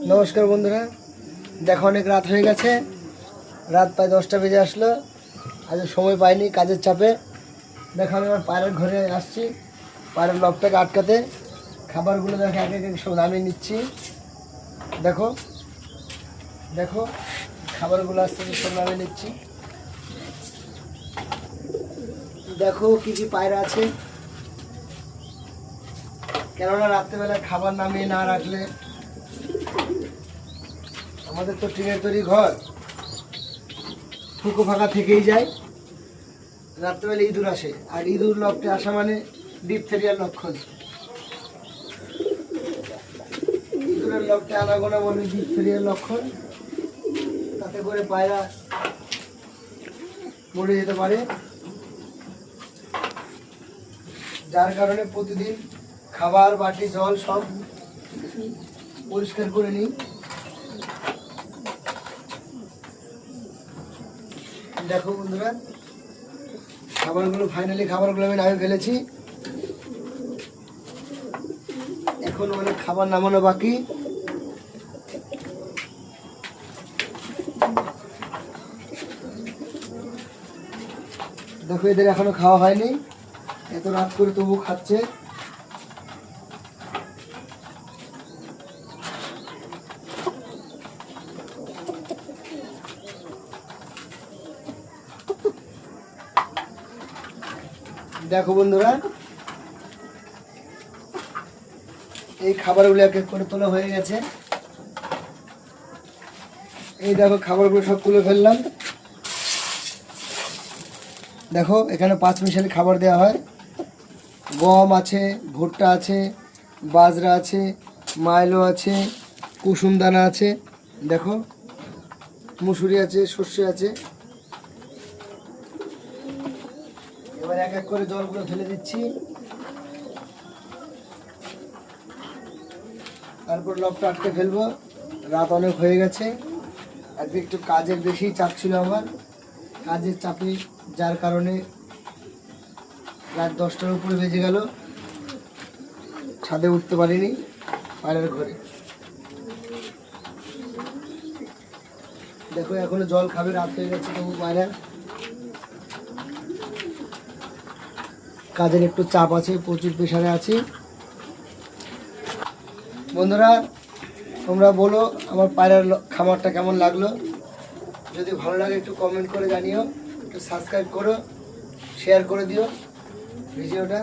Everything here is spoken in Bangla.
নমস্কার বন্ধুরা, দেখো অনেক রাত হয়ে গেছে, রাত প্রায় 10টা বেজে আসলো। আজ সময় পাইনি কাজের চাপে। দেখো আমি আমার পায়রার ঘরে আসছি, পায়রার লকটাকে আটকাতে। খাবারগুলো দেখো এক এক সব নামিয়ে নিচ্ছি। দেখো দেখো খাবারগুলো আসতে সব নামিয়ে নিচ্ছি। দেখো কি কি পায়রা আছে, কেননা রাত্রেবেলা খাবার নামিয়ে না রাখলে, আমাদের তো টিনের তৈরি ঘর, ফুঁকো ফাঁকা থেকেই যায়। রাত্রেবেলা ইঁদুর আসে, আর ইঁদুর লকটে আসা মানে ডিপথেরিয়ার লক্ষণ। ইঁদুরের লকটে আনাগোনা মানে ডিপথেরিয়ার লক্ষণ। তাতে করে পায়রা মরে যেতে পারে, যার কারণে প্রতিদিন খাবার বাটি জল সব পরিষ্কার করে নিই। দেখো বন্ধুরা, খাবারগুলো খাবারগুলো আমি নামিয়ে ফেলেছি। এখন অনেক খাবার নামানো বাকি। দেখো এদের এখনো খাওয়া হয়নি, এত রাত করে তবু খাচ্ছে। দেখো বন্ধুরা, এই খাবারগুলো এক এক করে তোলা হয়ে গেছে। এই দেখো খাবারগুলো সব তুলে ফেললাম। দেখো এখানে 5 মিশালি খাবার দেওয়া হয়। গম আছে, ভুট্টা আছে, বাজরা আছে, মাইলো আছে, কুসুম দানা আছে, দেখো মুসুরি আছে, সর্ষে আছে। এবার এক এক করে জলগুলো ফেলে দিচ্ছি, তারপর লকটা আটকে ফেলবো। রাত অনেক হয়ে গেছে, আজকে একটু কাজের বেশি চাপ ছিল আমার, কাজের চাপে, যার কারণে রাত 10টার উপরে বেজে গেল, ছাদে উঠতে পারিনি পায়রার ঘরে। দেখো এখনো জল খাবে, রাত হয়ে গেছে তবু পায়রা। কাজের একটু চাপ আছে, প্রচুর প্রেশারে আছি। বন্ধুরা তোমরা বলো আমার পায়রার খামারটা কেমন লাগলো। যদি ভালো লাগে একটু কমেন্ট করে জানিও, একটু সাবস্ক্রাইব করো, শেয়ার করে দিও ভিডিওটা।